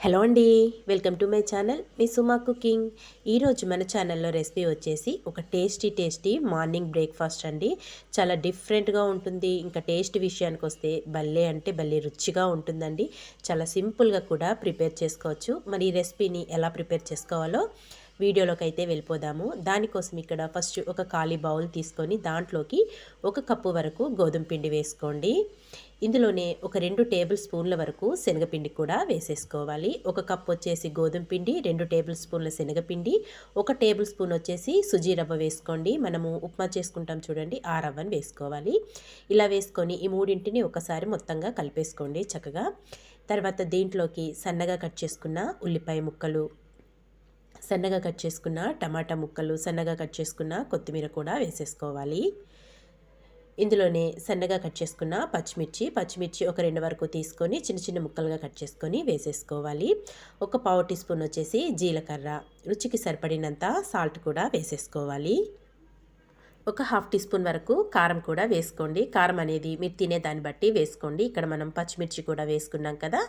Hello అండి, welcome to my channel me Suma cooking. ఈరోజు మన ఛానల్లో రెసిపీ వచ్చేసి ఒక టేస్టీ మార్నింగ్ బ్రేక్ఫాస్ట్ అండి. చాలా డిఫరెంట్గా ఉంటుంది. ఇంకా టేస్ట్ విషయానికి వస్తే భలే అంటే భలే రుచిగా ఉంటుందండి. చాలా సింపుల్గా కూడా ప్రిపేర్ చేసుకోవచ్చు. మరి ఈ రెసిపీని ఎలా ప్రిపేర్ చేసుకోవాలో వీడియోలోకి అయితే వెళ్ళిపోదాము. దానికోసం ఇక్కడ ఫస్ట్ ఒక ఖాళీ బౌల్ తీసుకొని దాంట్లోకి 1 కప్పు వరకు గోధుమ పిండి వేసుకోండి. ఇందులోనే ఒక 2 టేబుల్ స్పూన్ల వరకు శనగపిండి కూడా వేసేసుకోవాలి. 1 కప్ వచ్చేసి గోధుమ పిండి, 2 టేబుల్ స్పూన్ల శనగపిండి, 1 టేబుల్ స్పూన్ వచ్చేసి సుజీ రవ్వ వేసుకోండి. మనము ఉప్మా చేసుకుంటాం చూడండి, ఆ రవ్వను వేసుకోవాలి. ఇలా వేసుకొని ఈ మూడింటిని ఒకసారి మొత్తంగా కలిపేసుకోండి చక్కగా. తర్వాత దీంట్లోకి సన్నగా కట్ చేసుకున్న ఉల్లిపాయ ముక్కలు, సన్నగా కట్ చేసుకున్న టమాటా ముక్కలు, సన్నగా కట్ చేసుకున్న కొత్తిమీర కూడా వేసేసుకోవాలి. ఇందులోనే సన్నగా కట్ చేసుకున్న పచ్చిమిర్చి ఒక 2 వరకు తీసుకొని చిన్న ముక్కలుగా కట్ చేసుకొని వేసేసుకోవాలి. ఒక పావు టీ స్పూన్ వచ్చేసి జీలకర్ర, రుచికి సరిపడినంత సాల్ట్ కూడా వేసేసుకోవాలి. ఒక హాఫ్ టీ స్పూన్ వరకు కారం కూడా వేసుకోండి. కారం అనేది మీరు తినే దాన్ని బట్టి వేసుకోండి. ఇక్కడ మనం పచ్చిమిర్చి కూడా వేసుకున్నాం కదా,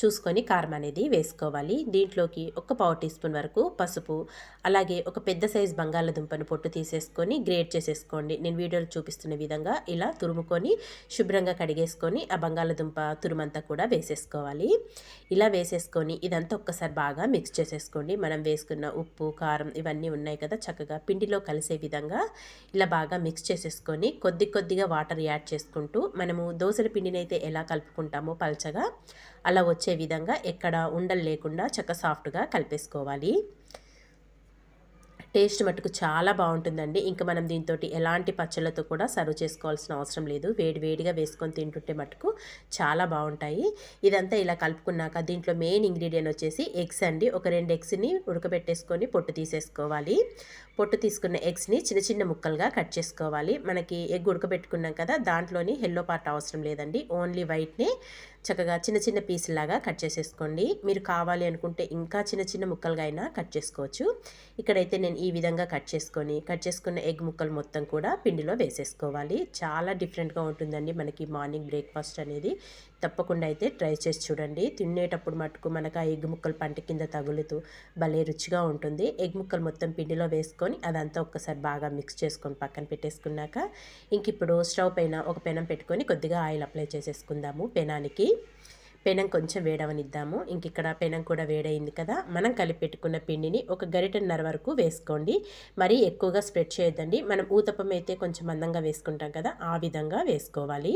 చూసుకొని కారం అనేది వేసుకోవాలి. దీంట్లోకి ఒక పావు టీ స్పూన్ వరకు పసుపు, అలాగే ఒక పెద్ద సైజు బంగాళదుంపను పొట్టు తీసేసుకొని గ్రేట్ చేసేసుకోండి. నేను వీడియోలో చూపిస్తున్న విధంగా ఇలా తురుముకొని శుభ్రంగా కడిగేసుకొని ఆ బంగాళదుంప తురుమంతా కూడా వేసేసుకోవాలి. ఇలా వేసేసుకొని ఇదంతా ఒక్కసారి బాగా మిక్స్ చేసేసుకోండి. మనం వేసుకున్న ఉప్పు, కారం ఇవన్నీ ఉన్నాయి కదా, చక్కగా పిండిలో కలిసే విధంగా ఇలా బాగా మిక్స్ చేసేసుకొని కొద్దిగా వాటర్ యాడ్ చేసుకుంటూ మనము దోసల పిండిని అయితే ఎలా కలుపుకుంటామో పల్చగా అలా వచ్చే విధంగా ఎక్కడ ఉండలు లేకుండా చక్కగా సాఫ్ట్గా కలిపేసుకోవాలి. టేస్ట్ మటుకు చాలా బాగుంటుందండి. ఇంకా మనం దీంతో ఎలాంటి పచ్చళ్ళతో కూడా సర్వ్ చేసుకోవాల్సిన అవసరం లేదు. వేడిగా వేసుకొని తింటుంటే మటుకు చాలా బాగుంటాయి. ఇదంతా ఇలా కలుపుకున్నాక దీంట్లో మెయిన్ ఇంగ్రీడియంట్ వచ్చేసి ఎగ్స్ అండి. ఒక 2 ఎగ్స్ని ఉడకబెట్టేసుకొని పొట్టు తీసేసుకోవాలి. పొట్టు తీసుకున్న ఎగ్స్ని చిన్న ముక్కలుగా కట్ చేసుకోవాలి. మనకి ఎగ్ ఉడకబెట్టుకున్నాం కదా, దాంట్లోని ఎల్లో పార్ట్ అవసరం లేదండి. ఓన్లీ వైట్నే చక్కగా చిన్న పీసులాగా కట్ చేసేసుకోండి. మీరు కావాలి అనుకుంటే ఇంకా చిన్న ముక్కలుగా అయినా కట్ చేసుకోవచ్చు. ఇక్కడైతే నేను ఈ విధంగా కట్ చేసుకున్న ఎగ్ ముక్కలు మొత్తం కూడా పిండిలో వేసేసుకోవాలి. చాలా డిఫరెంట్గా ఉంటుందండి మనకి మార్నింగ్ బ్రేక్ఫాస్ట్ అనేది. తప్పకుండా అయితే ట్రై చేసి చూడండి. తినేటప్పుడు మటుకు మనకు ఆ ఎగ్ ముక్కలు పంట కింద తగులుతూ భలే రుచిగా ఉంటుంది. ఎగ్ ముక్కలు మొత్తం పిండిలో వేసుకొని అదంతా ఒక్కసారి బాగా మిక్స్ చేసుకొని పక్కన పెట్టేసుకున్నాక ఇంక ఇప్పుడు స్టవ్ పైన ఒక పెనం పెట్టుకొని కొద్దిగా ఆయిల్ అప్లై చేసేసుకుందాము. పెనం కొంచెం వేడవనిద్దాము. ఇంక ఇక్కడ పెనం కూడా వేడైంది కదా, మనం కలిపి పెట్టుకున్న పిండిని ఒక గరిటెన్నర వరకు వేసుకోండి. మరీ ఎక్కువగా స్ప్రెడ్ చేయొద్దండి. మనం ఊతప్పం అయితే కొంచెం మందంగా వేసుకుంటాం కదా, ఆ విధంగా వేసుకోవాలి.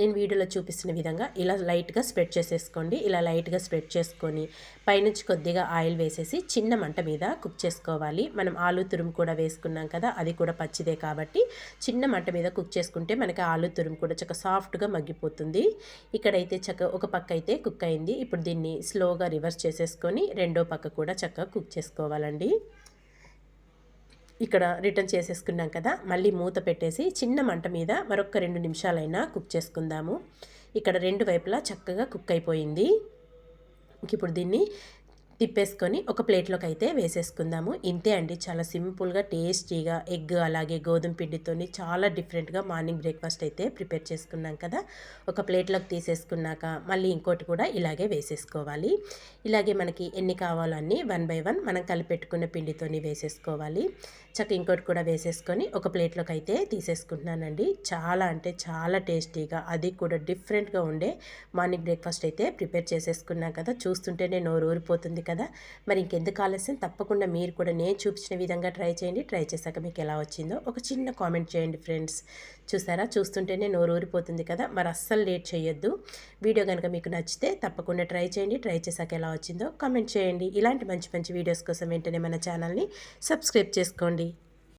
నేను వీడియోలో చూపిస్తున్న విధంగా ఇలా లైట్గా స్ప్రెడ్ చేసేసుకోండి. ఇలా లైట్గా స్ప్రెడ్ చేసుకొని పైనుంచి కొద్దిగా ఆయిల్ వేసేసి చిన్న మంట మీద కుక్ చేసుకోవాలి. మనం ఆలు తురుము కూడా వేసుకున్నాం కదా, అది కూడా పచ్చిదే కాబట్టి చిన్న మంట మీద కుక్ చేసుకుంటే మనకి ఆలు తురుము కూడా చక్కగా సాఫ్ట్గా మగ్గిపోతుంది. ఇక్కడైతే చక్కగా ఒక పక్క అయితే కుక్ అయింది. ఇప్పుడు దీన్ని స్లోగా రివర్స్ చేసేసుకొని రెండో పక్క కూడా చక్కగా కుక్ చేసుకోవాలండి. ఇక్కడ రిటర్న్ చేసేసుకున్నాం కదా, మళ్ళీ మూత పెట్టేసి చిన్న మంట మీద మరొక 2 నిమిషాలైనా కుక్ చేసుకుందాము. ఇక్కడ 2 వైపులా చక్కగా కుక్ అయిపోయింది. ఇప్పుడు దీన్ని తిప్పేసుకొని ఒక ప్లేట్లోకి అయితే వేసేసుకుందాము. ఇంతే అండి, చాలా సింపుల్గా టేస్టీగా ఎగ్ అలాగే గోధుమ పిండితోని చాలా డిఫరెంట్గా మార్నింగ్ బ్రేక్ఫాస్ట్ అయితే ప్రిపేర్ చేసుకున్నాం కదా. ఒక ప్లేట్లోకి తీసేసుకున్నాక మళ్ళీ ఇంకోటి కూడా ఇలాగే వేసేసుకోవాలి. ఇలాగే మనకి ఎన్ని కావాలో అన్నీ 1 బై 1 మనం కలిపెట్టుకున్న పిండితోని వేసేసుకోవాలి. ఇంకోటి కూడా వేసేసుకొని ఒక ప్లేట్లోకి అయితే తీసేసుకుంటున్నానండి. చాలా అంటే చాలా టేస్టీగా, అది కూడా డిఫరెంట్గా ఉండే మార్నింగ్ బ్రేక్ఫాస్ట్ అయితే ప్రిపేర్ చేసేసుకున్నాం కదా. చూస్తుంటేనే నోరు ఊరిపోతుంది కదా. మరి ఇంకెందుకు ఆలస్యం, తప్పకుండా మీరు కూడా నేను చూపించిన విధంగా ట్రై చేయండి. ట్రై చేశాక మీకు ఎలా వచ్చిందో ఒక చిన్న కామెంట్ చేయండి ఫ్రెండ్స్. చూస్తుంటేనే నోరు ఊరిపోతుంది కదా. మరి అస్సలు లేట్ చేయొద్దు. వీడియో కనుక మీకు నచ్చితే తప్పకుండా ట్రై చేయండి. ట్రై చేశాక ఎలా వచ్చిందో కామెంట్ చేయండి. ఇలాంటి మంచి వీడియోస్ కోసం వెంటనే మన ఛానల్ని సబ్స్క్రైబ్ చేసుకోండి.